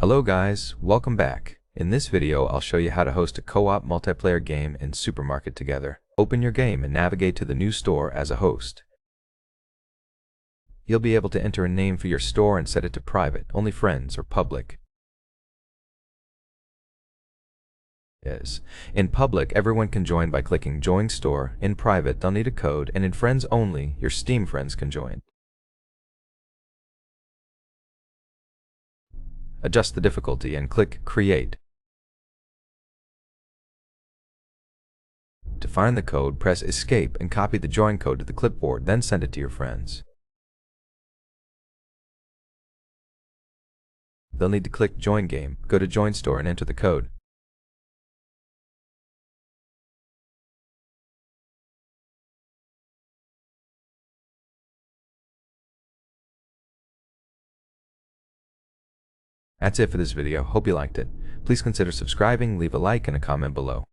Hello guys, welcome back. In this video, I'll show you how to host a co-op multiplayer game in Supermarket Together. Open your game and navigate to the new store as a host. You'll be able to enter a name for your store and set it to private, only friends or public. In public, everyone can join by clicking Join Store. In private, they'll need a code, and in friends only, your Steam friends can join. Adjust the difficulty and click Create. To find the code, press Escape and copy the join code to the clipboard, then send it to your friends. They'll need to click Join Game, go to Join Store and enter the code. That's it for this video. Hope you liked it. Please consider subscribing, leave a like and a comment below.